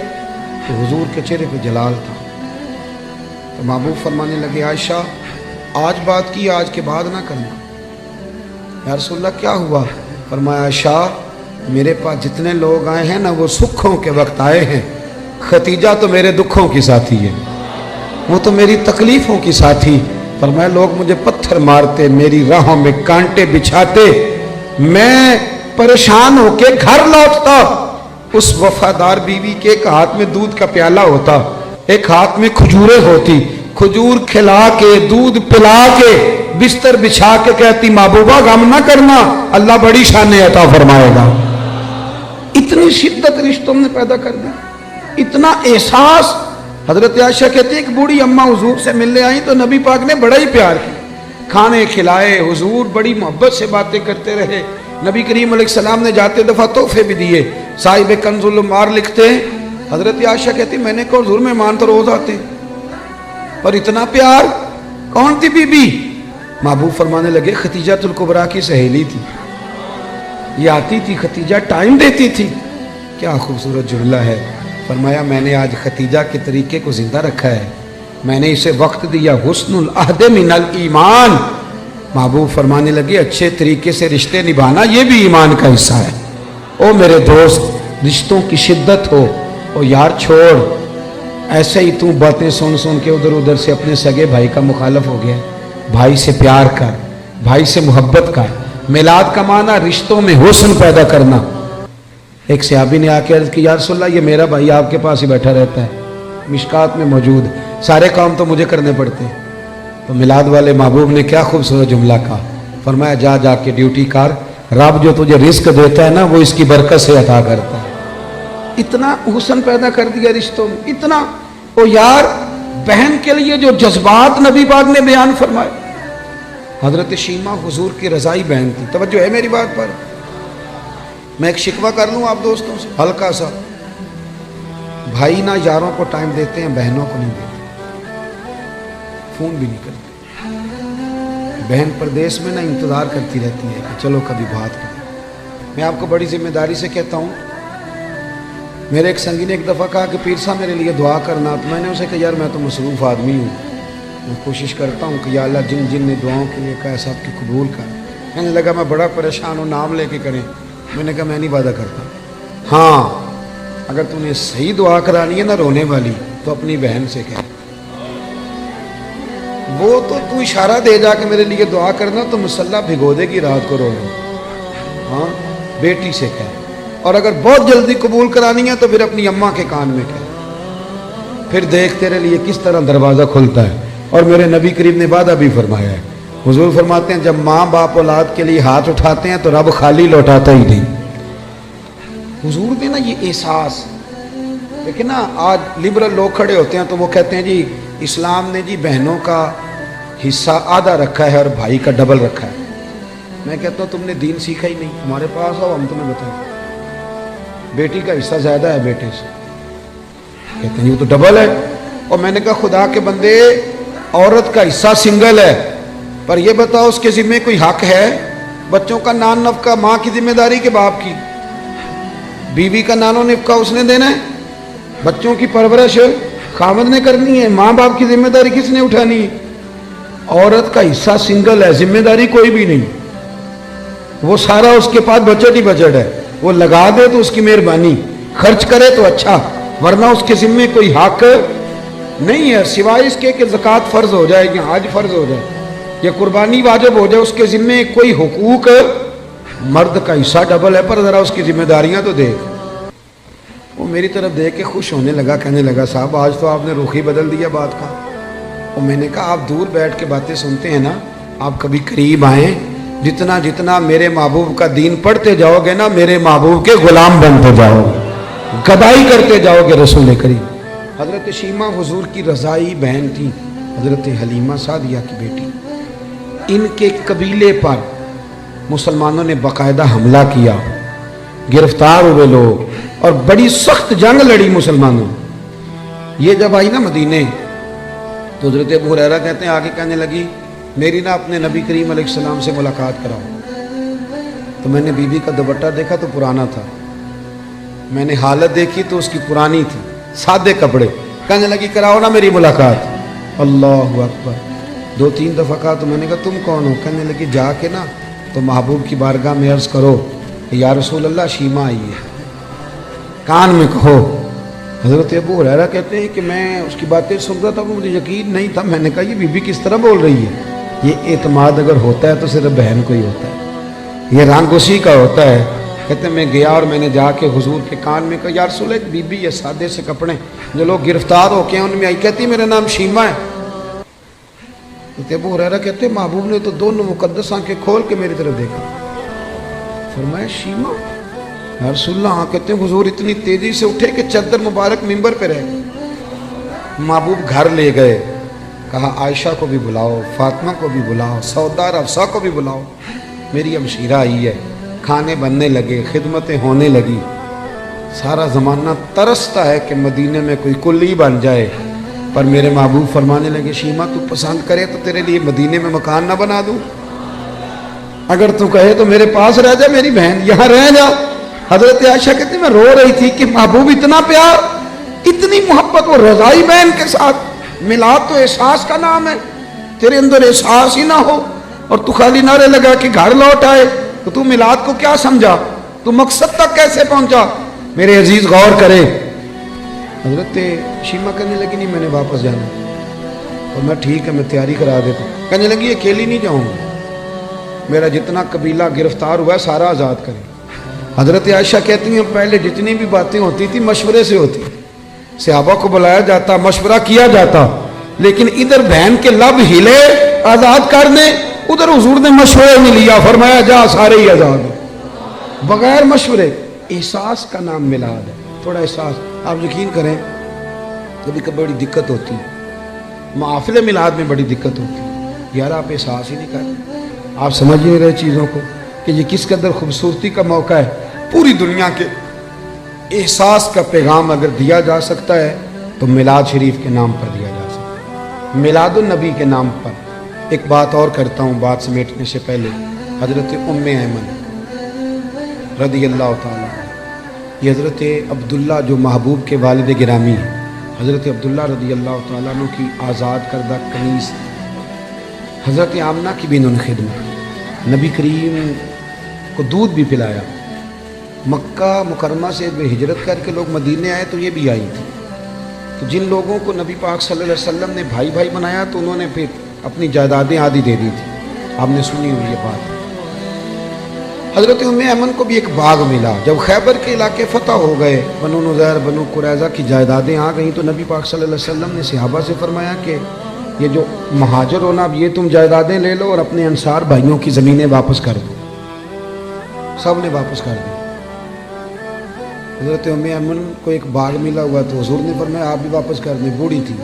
تو حضور کے چہرے پہ جلال تھا۔ تو محبوب فرمانے لگے عائشہ آج بات کی، آج کے بعد نہ کرنا۔ یا رسول اللہ کیا ہوا؟ فرمایا عائشہ میرے پاس جتنے لوگ آئے ہیں نا وہ سکھوں کے وقت آئے ہیں، خدیجہ تو میرے دکھوں کی ساتھی ہے، وہ تو میری تکلیفوں کی ساتھی۔ فرمایا لوگ مجھے پتھر مارتے، میری راہوں میں کانٹے بچھاتے، میں پریشان ہو کے گھر لوٹتا، اس وفادار بیوی کے ایک ہاتھ میں دودھ کا پیالہ ہوتا، ایک ہاتھ میں کھجوریں ہوتی، کھجور کھلا کے دودھ پلا کے بستر بچھا کے کہتی محبوبہ غم نہ کرنا، اللہ بڑی شان عطا فرمائے گا۔ اتنی شدت رشتوں نے پیدا کر دی، اتنا احساس۔ حضرت عائشہ کہتی ہے کہ بوڑھی اماں حضور سے ملنے آئیں تو نبی پاک نے بڑا ہی پیار کیا، کھانے کھلائے، حضور بڑی محبت سے باتیں کرتے رہے۔ نبی کریم علیہ السلام نے جاتے دفعہ تحفے بھی دیے۔ صاحب کنز العمار لکھتے ہیں حضرت عائشہ کہتی میں نے کہا حضور مہمان تو روز آتے پر اتنا پیار؟ کون تھی بی بی؟ محبوب فرمانے لگے خدیجۃ الکبریٰ کی سہیلی تھی، یہ آتی تھی خدیجہ ٹائم دیتی تھی۔ کیا خوبصورت جملہ ہے۔ فرمایا میں نے آج خدیجہ کے طریقے کو زندہ رکھا ہے، میں نے اسے وقت دیا، حسن العہد من الایمان۔ محبوب فرمانے لگے اچھے طریقے سے رشتے نبھانا یہ بھی ایمان کا حصہ ہے۔ او میرے دوست رشتوں کی شدت ہو، او یار چھوڑ، ایسے ہی تو باتیں سن سن کے ادھر ادھر سے اپنے سگے بھائی کا مخالف ہو گیا۔ بھائی سے پیار کر، بھائی سے محبت کر۔ میلاد کا معنی رشتوں میں حسن پیدا کرنا۔ ایک صحابی نے آ کے عرض کی یا رسول اللہ یہ میرا بھائی آپ کے پاس ہی بیٹھا رہتا ہے، مشکات میں موجود، سارے کام تو مجھے کرنے پڑتے ہیں۔ تو میلاد والے محبوب نے کیا خوبصورت جملہ کہا، فرمایا جا جا کے ڈیوٹی کر، رب جو تجھے رزق دیتا ہے نا وہ اس کی برکت سے عطا کرتا ہے۔ اتنا حسن پیدا کر دیا رشتوں میں، اتنا۔ او یار بہن کے لیے جو جذبات نبی پاک نے بیان فرمائے۔ حضرت شیمہ حضور کی رضائی بہن تھی، توجہ ہے میری بات پر؟ میں ایک شکوہ کر لوں آپ دوستوں سے ہلکا سا، بھائی نہ یاروں کو ٹائم دیتے ہیں، بہنوں کو نہیں دیتے، فون بھی نہیں کرتے۔ بہن پردیس میں نہ انتظار کرتی رہتی ہے کہ چلو کبھی بات کریں۔ میں آپ کو بڑی ذمہ داری سے کہتا ہوں، میرے ایک سنگی نے ایک دفعہ کہا کہ پیر صاحب میرے لیے دعا کرنا، تو میں نے اسے کہا یار میں تو مصروف آدمی ہوں، میں کوشش کرتا ہوں کہ یا اللہ جن جن نے دعاؤں کے لیے کہا سب کی قبول کر۔ کہنے لگا میں بڑا پریشان ہوں، نام لے کے کریں۔ میں نے کہا میں نہیں وعدہ کرتا، ہاں اگر تم نے صحیح دعا کرانی ہے نا رونے والی تو اپنی بہن سے کہہ، وہ تو اشارہ دے جا کہ میرے لیے دعا کرنا تو مسلح بھگو دے گی رات کو رونا، ہاں بیٹی سے کہہ، اور اگر بہت جلدی قبول کرانی ہے تو پھر اپنی اماں کے کان میں کہہ، پھر دیکھ تیرے لیے کس طرح دروازہ کھلتا ہے۔ اور میرے نبی کریم نے وعدہ بھی فرمایا ہے، حضور فرماتے ہیں جب ماں باپ اولاد کے لیے ہاتھ اٹھاتے ہیں تو رب خالی لوٹاتا ہی نہیں۔ حضور نے نا یہ احساس، لیکن نا آج لبرل لوگ کھڑے ہوتے ہیں تو وہ کہتے ہیں جی اسلام نے جی بہنوں کا حصہ آدھا رکھا ہے اور بھائی کا ڈبل رکھا ہے۔ میں کہتا ہوں تم نے دین سیکھا ہی نہیں، ہمارے پاس آؤ ہم تمہیں بتائیں۔ بیٹی کا حصہ زیادہ ہے بیٹے سے، کہتے ہیں یہ تو ڈبل ہے۔ اور میں نے کہا خدا کے بندے عورت کا حصہ سنگل ہے، پر یہ بتاؤ اس کے ذمہ کوئی حق ہے؟ بچوں کا نان نفقہ ماں کی ذمہ داری کے باپ کی، بیوی کا نان و نفقہ اس نے دینا ہے، بچوں کی پرورش خاوند نے کرنی ہے، ماں باپ کی ذمہ داری کس نے اٹھانی ہے؟ عورت کا حصہ سنگل ہے، ذمہ داری کوئی بھی نہیں، وہ سارا اس کے پاس بجٹ ہی بجٹ ہے، وہ لگا دے تو اس کی مہربانی، خرچ کرے تو اچھا، ورنہ اس کے ذمہ کوئی حق نہیں ہے سوائے اس کے کہ زکوٰۃ فرض ہو جائے یا حج فرض ہو جائے یا قربانی واجب ہو جائے، اس کے ذمے کوئی حقوق، مرد کا حصہ ڈبل ہے، پر ذرا اس کی ذمہ داریاں تو دیکھ۔ وہ میری طرف دیکھ کے خوش ہونے لگا، کہنے لگا صاحب آج تو آپ نے رخ ہی بدل دیا بات کا۔ اور میں نے کہا آپ دور بیٹھ کے باتیں سنتے ہیں نا، آپ کبھی قریب آئیں، جتنا جتنا میرے محبوب کا دین پڑھتے جاؤ گے نا، میرے محبوب کے غلام بنتے جاؤ گے، گدائی کرتے جاؤ گے رسول کریم۔ حضرت شیمہ حضور کی رضائی بہن تھی، حضرت حلیمہ سعدیہ کی بیٹی۔ ان کے قبیلے پر مسلمانوں نے باقاعدہ حملہ کیا، گرفتار ہوئے لوگ، اور بڑی سخت جنگ لڑی مسلمانوں۔ یہ جب آئی نا مدینے تو حضرت ابو ہریرہ کہتے ہیں آگے کہنے لگی میری نا اپنے نبی کریم علیہ السلام سے ملاقات کراؤ۔ تو میں نے بی بی کا دوپٹہ دیکھا تو پرانا تھا، میں نے حالت دیکھی تو اس کی پرانی تھی، سادے کپڑے۔ کہنے لگی کراؤ نا میری ملاقات۔ اللہ اکبر، 2-3 دفعہ کہا تو میں نے کہا تم کون ہو؟ کہنے لگی جا کے نا تو محبوب کی بارگاہ میں عرض کرو کہ یا رسول اللہ شیمہ آئی ہے، کان میں کہو۔ حضرت ابو ہریرہ کہتے ہیں کہ میں اس کی باتیں سن رہا تھا، مجھے یقین نہیں تھا، میں نے کہا یہ بی بی کس طرح بول رہی ہے؟ یہ اعتماد اگر ہوتا ہے تو صرف بہن کو ہی ہوتا ہے، یہ رنگ اسی کا ہوتا ہے۔ کہتے ہیں میں گیا اور میں نے جا کے حضور کے کان میں کہا یا رسول اللہ، بی بی یہ سادے سے کپڑے جو لوگ گرفتار ہو کے ان میں آئی، کہتی میرا نام شیمہ ہے۔ ابو ہریرہ کہتے ہیں محبوب نے تو دونوں مقدس آنکھیں کھول کے میری طرف دیکھا، فرمایا شیمہ یا رسول اللہ۔ ہاں کہتے ہیں حضور اتنی تیزی سے اٹھے کہ چادر مبارک منبر پہ رہ گئے۔ محبوب گھر لے گئے، کہا عائشہ کو بھی بلاؤ، فاطمہ کو بھی بلاؤ، سودا اور حفصہ کو بھی بلاؤ، میری ہمشیرہ آئی ہے۔ کھانے بننے لگے، خدمتیں ہونے لگی۔ سارا زمانہ ترستا ہے کہ مدینے میں کوئی کلی بن جائے، پر میرے محبوب فرمانے لگے شیمہ تو پسند کرے تو تیرے لیے مدینے میں مکان نہ بنا دوں، اگر تو کہے تو میرے پاس رہ جا میری بہن، یہاں رہ جا۔ حضرت عائشہ کہتی میں رو رہی تھی کہ محبوب اتنا پیار، اتنی محبت، وہ رضائی بہن کے ساتھ۔ میلاد تو احساس کا نام ہے، تیرے اندر احساس ہی نہ ہو اور تو خالی نعرے لگا کہ گھر لوٹ آئے، تو تو میلاد کو کیا سمجھا؟ تو مقصد تک کیسے پہنچا؟ میرے عزیز غور کرے۔ حضرت شیمہ کہنے لگی نہیں میں نے واپس جانا، اور میں ٹھیک ہے میں تیاری کرا دیتا ہوں۔ کہنے لگی اکیلی نہیں جاؤں گا، میرا جتنا قبیلہ گرفتار ہوا ہے سارا آزاد کرے۔ حضرت عائشہ کہتی ہیں پہلے جتنی بھی باتیں ہوتی تھی مشورے سے ہوتی، صحابہ کو بلایا جاتا، مشورہ کیا جاتا، لیکن ادھر بہن کے لب ہلے آزاد کر دیں، ادھر حضور نے مشورے نہیں لیا، فرمایا جا سارے ہی آزاد ہو، بغیر مشورے۔ احساس کا نام میلاد ہے، تھوڑا احساس۔ آپ یقین کریں کبھی کبھی بڑی دقت ہوتی ہے، محافل میلاد میں بڑی دقت ہوتی ہے، یار آپ احساس ہی نہیں کرتے، آپ سمجھ نہیں رہے چیزوں کو کہ یہ کس قدر خوبصورتی کا موقع ہے۔ پوری دنیا کے احساس کا پیغام اگر دیا جا سکتا ہے تو میلاد شریف کے نام پر دیا جا سکتا ہے، میلاد النبی کے نام پر۔ ایک بات اور کرتا ہوں بات سمیٹنے سے پہلے، حضرت ام ایمن رضی اللہ تعالیٰ، یہ حضرت عبداللہ جو محبوب کے والد گرامی ہیں، حضرت عبداللہ رضی اللہ تعالیٰ عنہ کی آزاد کردہ کنیز، حضرت آمنہ کی بھی انہوں نے خدمت، نبی کریم کو دودھ بھی پلایا۔ مکہ مکرمہ سے ہجرت کر کے لوگ مدینے آئے تو یہ بھی آئی تھی، تو جن لوگوں کو نبی پاک صلی اللہ علیہ وسلم نے بھائی بھائی بنایا تو انہوں نے پھر اپنی جائیدادیں آدھی دے دی تھی، آپ نے سنی ہوئی یہ بات۔ حضرت ام ایمن کو بھی ایک باغ ملا، جب خیبر کے علاقے فتح ہو گئے، بنو نذیر بنو قریظہ کی جائیدادیں آ گئیں، تو نبی پاک صلی اللہ علیہ وسلم نے صحابہ سے فرمایا کہ یہ جو مہاجر ہونا اب یہ تم جائیدادیں لے لو اور اپنے انصار بھائیوں کی زمینیں واپس کر دو۔ سب نے واپس کر دی۔ حضرت ام ایمن کو ایک باغ ملا ہوا تو حضور نے فرمایا آپ بھی واپس کر دیں، بوڑھی تھی،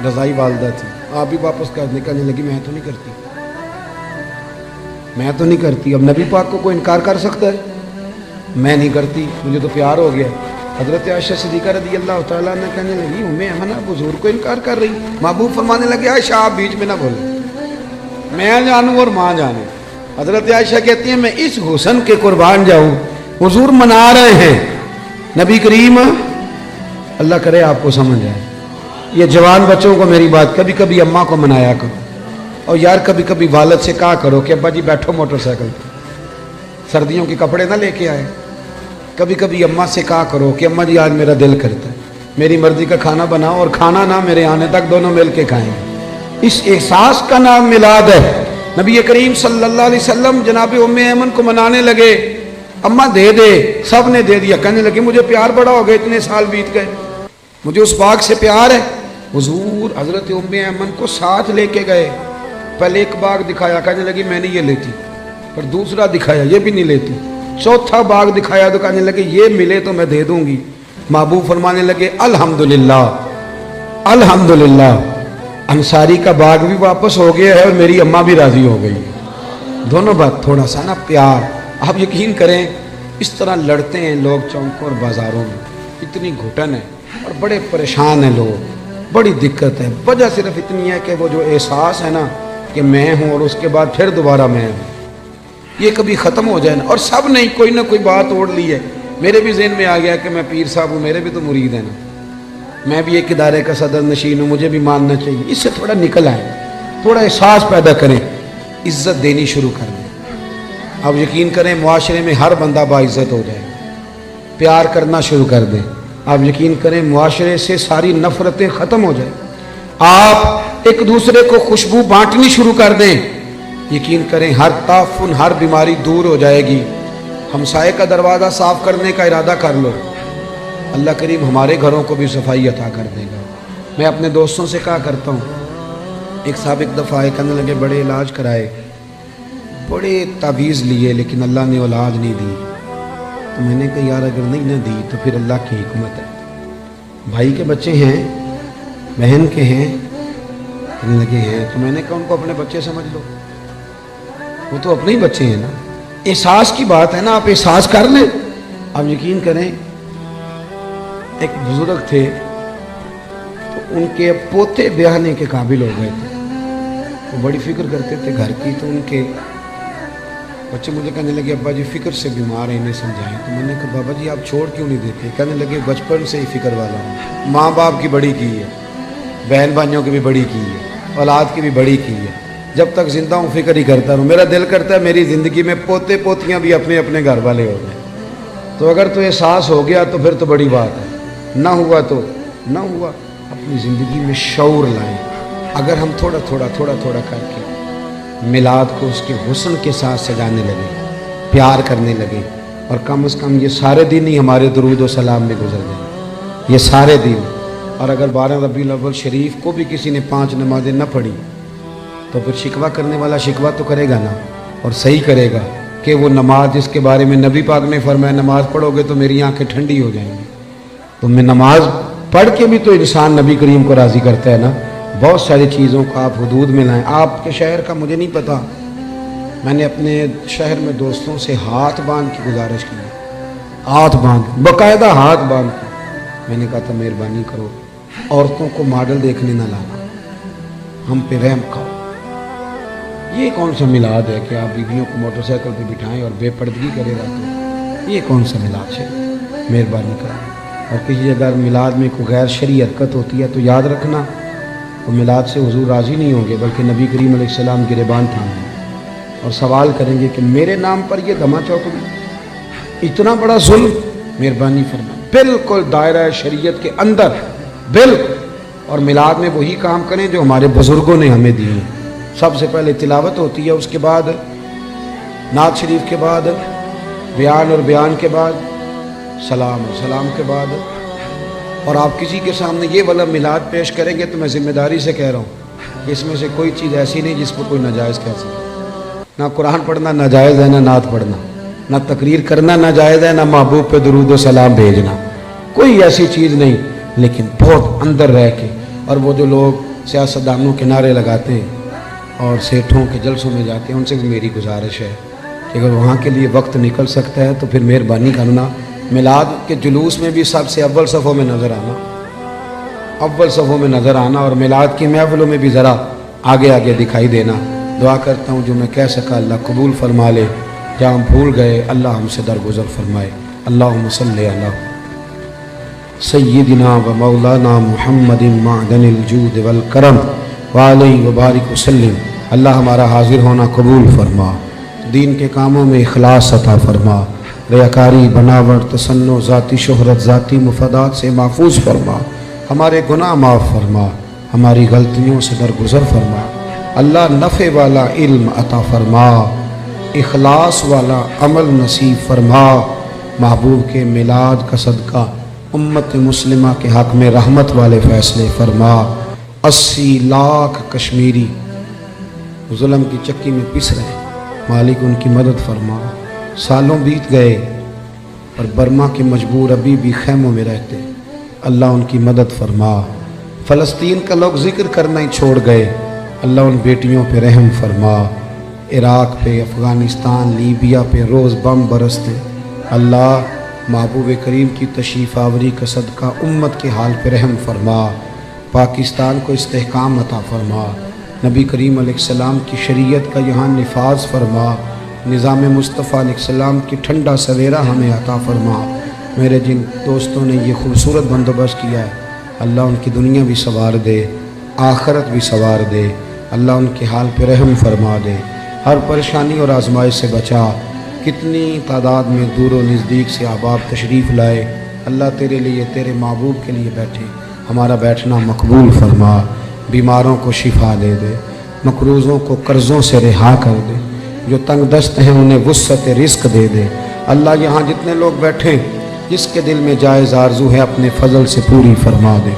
رضائی والدہ تھی، آپ بھی واپس کر دیں۔ کہنے لگی میں تو نہیں کرتی، میں تو نہیں کرتی۔ اب نبی پاک کو کوئی انکار کر سکتا ہے؟ میں نہیں کرتی، مجھے تو پیار ہو گیا۔ حضرت عائشہ صدیقہ رضی اللہ تعالیٰ نے کہنے لگی ام ایمن آپ حضور کو انکار کر رہی؟ محبوب فرمانے لگے عائشہ آپ بیچ میں نہ بولیں، میں جانوں اور ماں جانے۔ حضرت عائشہ کہتی ہیں میں اس حسن کے قربان جاؤں، حضور منا رہے ہیں نبی کریم، اللہ کرے آپ کو سمجھ آئے۔ یہ جوان بچوں کو میری بات، کبھی کبھی اماں کو منایا کرو، اور یار کبھی کبھی والد سے کہا کرو کہ ابا جی بیٹھو موٹر سائیکل پہ، سردیوں کے کپڑے نہ لے کے آئے۔ کبھی کبھی اماں سے کہا کرو کہ اماں جی آج میرا دل کرتا ہے، میری مرضی کا کھانا بناؤ اور کھانا نہ میرے آنے تک دونوں مل کے کھائیں. اس احساس کا نام میلاد ہے. نبی کریم صلی اللہ علیہ وسلم جناب ام ایمن کو منانے لگے, اماں دے دے, سب نے دے دیا. کہنے لگے مجھے پیار بڑا ہو گیا, اتنے سال بیت گئے, مجھے اس باغ سے پیار ہے. حضور حضرت ام ایمن کو ساتھ لے کے گئے, پہلے ایک باغ دکھایا, کہنے لگی میں نہیں یہ لیتی, پر دوسرا دکھایا یہ بھی نہیں لیتی, چوتھا باغ دکھایا تو کہنے لگے یہ ملے تو میں دے دوں گی. محبوب فرمانے لگے الحمدللہ الحمدللہ, انصاری کا باغ بھی واپس ہو گیا ہے اور میری اماں بھی راضی ہو گئی. دونوں بات تھوڑا سا نا پیار. آپ یقین کریں اس طرح لڑتے ہیں لوگ چوکوں اور بازاروں میں, اتنی گھٹن ہے اور بڑے پریشان ہیں لوگ, بڑی دقت ہے. وجہ صرف اتنی ہے کہ وہ جو احساس ہے نا کہ میں ہوں اور اس کے بعد پھر دوبارہ میں ہوں, یہ کبھی ختم ہو جائے نا. اور سب نے کوئی نہ کوئی بات اوڑھ لی ہے. میرے بھی ذہن میں آ گیا کہ میں پیر صاحب ہوں, میرے بھی تو مرید ہیں نا, میں بھی ایک ادارے کا صدر نشین ہوں, مجھے بھی ماننا چاہیے. اس سے تھوڑا نکل آئے, تھوڑا احساس پیدا کریں, عزت دینی شروع کر دیں. اب یقین کریں معاشرے میں ہر بندہ باعزت ہو جائے, پیار کرنا شروع کر دیں. آپ یقین کریں معاشرے سے ساری نفرتیں ختم ہو جائیں. آپ ایک دوسرے کو خوشبو بانٹنی شروع کر دیں. یقین کریں ہر تعفن, ہر بیماری دور ہو جائے گی. ہمسائے کا دروازہ صاف کرنے کا ارادہ کر لو, اللہ کریم ہمارے گھروں کو بھی صفائی عطا کر دے گا. میں اپنے دوستوں سے کہا کرتا ہوں, ایک صاحب ایک دفعہ آئے, کہنے لگے بڑے علاج کرائے, بڑے تعویذ لیے, لیکن اللہ نے اولاد نہیں دی. تو میں نے کہا یار اگر نہیں نہ دی تو پھر اللہ کی حکمت ہے. بھائی کے بچے ہیں, بہن کے ہیں, کہنے لگے ہیں. تو میں نے کہا ان کو اپنے بچے سمجھ لو, وہ تو اپنے ہی بچے ہیں نا. احساس کی بات ہے نا, آپ احساس کر لیں. آپ یقین کریں ایک بزرگ تھے, تو ان کے پوتے بیاہنے کے قابل ہو گئے تھے, وہ بڑی فکر کرتے تھے گھر کی. تو ان کے بچے مجھے کہنے لگے ابا جی فکر سے بیمار ہیں, انہیں سمجھائیں. تو میں نے کہا بابا جی آپ چھوڑ کیوں نہیں دیتے؟ کہنے لگے بچپن سے ہی فکر والا ہوں, ماں باپ کی بڑی کی ہے, بہن بھائیوں کی بھی بڑی کی ہے, اولاد کی بھی بڑی کی ہے. جب تک زندہ ہوں فکر ہی کرتا رہوں. میرا دل کرتا ہے میری زندگی میں پوتے پوتیاں بھی اپنے اپنے گھر والے ہو جائیں. تو اگر تو احساس ہو گیا تو پھر تو بڑی بات ہے, نہ ہوا تو نہ ہوا. اپنی زندگی میں شعور لائیں. اگر ہم تھوڑا تھوڑا تھوڑا تھوڑا کر کے میلاد کو اس کے حسن کے ساتھ سجانے لگے, پیار کرنے لگے, اور کم از کم یہ سارے دن ہی ہمارے درود و سلام میں گزر جائیں, یہ سارے دن. اور اگر 12 ربیع الاول شریف کو بھی کسی نے 5 نمازیں نہ پڑھی تو پھر شکوہ کرنے والا شکوہ تو کرے گا نا, اور صحیح کرے گا کہ وہ نماز جس کے بارے میں نبی پاک نے فرمایا نماز پڑھو گے تو میری آنکھیں ٹھنڈی ہو جائیں گی. تو میں نماز پڑھ کے بھی تو انسان نبی کریم کو راضی کرتا ہے نا. بہت ساری چیزوں کو آپ حدود میں لائیں. آپ کے شہر کا مجھے نہیں پتا, میں نے اپنے شہر میں دوستوں سے ہاتھ باندھ کی گزارش کی, ہاتھ باندھ, باقاعدہ ہاتھ باندھ کی. میں نے کہا تھا مہربانی کرو عورتوں کو ماڈل دیکھنے نہ لانا, ہم پہ رحم کھاؤ. یہ کون سا میلاد ہے کہ آپ بیویوں کو موٹر سائیکل پہ بٹھائیں اور بے پردگی کرے رہتے؟ یہ کون سا میلاد ہے؟ مہربانی کریں. اور کسی اگر میلاد میں کوئی غیر شرعی حرکت ہوتی ہے تو یاد رکھنا وہ میلاد سے حضور راضی نہیں ہوں گے, بلکہ نبی کریم علیہ السلام گریبان تھامیں اور سوال کریں گے کہ میرے نام پر یہ دھما چوک بھی, اتنا بڑا ظلم. مہربانی فرمائیں بالکل دائرہ شریعت کے اندر بالکل. اور میلاد میں وہی کام کریں جو ہمارے بزرگوں نے ہمیں دیے. سب سے پہلے تلاوت ہوتی ہے, اس کے بعد نعت شریف کے بعد بیان, اور بیان کے بعد سلام, اور سلام کے بعد. اور آپ کسی کے سامنے یہ والا میلاد پیش کریں گے تو میں ذمہ داری سے کہہ رہا ہوں کہ اس میں سے کوئی چیز ایسی نہیں جس کو کوئی ناجائز کہہ سکے. نہ قرآن پڑھنا ناجائز ہے, نہ نعت پڑھنا, نہ تقریر کرنا ناجائز ہے, نہ محبوب پہ درود و سلام بھیجنا, کوئی ایسی چیز نہیں. لیکن بہت اندر رہ کے, اور وہ جو لوگ سیاستدانوں کے نعرے لگاتے ہیں اور سیٹھوں کے جلسوں میں جاتے ہیں, ان سے بھی میری گزارش ہے کہ اگر وہاں کے لیے وقت نکل سکتا ہے تو پھر مہربانی کرنا میلاد کے جلوس میں بھی سب سے اول صفوں میں نظر آنا, اول صفوں میں نظر آنا, اور میلاد کی محفلوں میں بھی ذرا آگے آگے دکھائی دینا. دعا کرتا ہوں جو میں کہہ سکا اللہ قبول فرما لے, جہاں ہم بھول گئے اللہ ہم سے درگزر فرمائے. اللہم صلی علی سیدنا و مولانا محمد معدن الجود والکرم وعلیہ وبارک وسلم. اللہ ہمارا حاضر ہونا قبول فرما, دین کے کاموں میں اخلاص عطا فرما, ریاکاری، بناوٹ، تسنع، ذاتی شہرت، ذاتی مفادات سے محفوظ فرما، ہمارے گناہ معاف فرما، ہماری غلطیوں سے درگزر فرما۔ اللہ نفع والا علم عطا فرما، اخلاص والا عمل نصیب فرما۔ محبوب کے میلاد کا صدقہ امت مسلمہ کے حق میں رحمت والے فیصلے فرما۔ 80 لاکھ کشمیری ظلم کی چکی میں پس رہے ہیں، مالک ان کی مدد فرما۔ سالوں بیت گئے اور برما کے مجبور ابھی بھی خیموں میں رہتے، اللہ ان کی مدد فرما۔ فلسطین کا لوگ ذکر کرنا ہی چھوڑ گئے، اللہ ان بیٹیوں پہ رحم فرما۔ عراق پہ، افغانستان، لیبیا پہ روز بم برستے، اللہ محبوب کریم کی تشریف آوری کا صدقہ امت کے حال پہ رحم فرما۔ پاکستان کو استحکام عطا فرما، نبی کریم علیہ السلام کی شریعت کا یہاں نفاذ فرما، نظام مصطفیٰ علیہ السلام کی ٹھنڈا سویرا ہمیں عطا فرما۔ میرے جن دوستوں نے یہ خوبصورت بندوبست کیا ہے، اللہ ان کی دنیا بھی سنوار دے، آخرت بھی سنوار دے، اللہ ان کے حال پہ رحم فرما دے، ہر پریشانی اور آزمائش سے بچا۔ کتنی تعداد میں دور و نزدیک سے احباب تشریف لائے، اللہ تیرے لیے، تیرے محبوب کے لیے بیٹھے، ہمارا بیٹھنا مقبول فرما۔ بیماروں کو شفا دے دے، مقروضوں کو قرضوں سے رہا کر دے، جو تنگ دست ہیں انہیں وسعت رزق دے دے۔ اللہ یہاں جتنے لوگ بیٹھے، جس کے دل میں جائز آرزو ہے اپنے فضل سے پوری فرما دے۔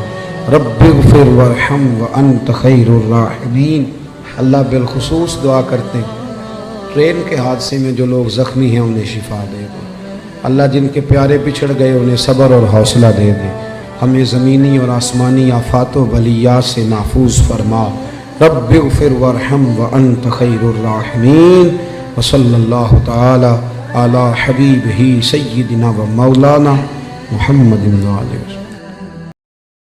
رب اغفر وارحم وانت خیر الراحمین۔ اللہ بالخصوص دعا کرتے ہیں ٹرین کے حادثے میں جو لوگ زخمی ہیں انہیں شفا دے دے، اللہ جن کے پیارے بچھڑ گئے انہیں صبر اور حوصلہ دے دے، ہمیں زمینی اور آسمانی آفات و بلیات سے محفوظ فرما۔ رب اغفر وارحم وانت خیر الراحمین، وصلی اللہ تعالی علی حبیبہ سیدنا و مولانا محمد وآلہ وسلم۔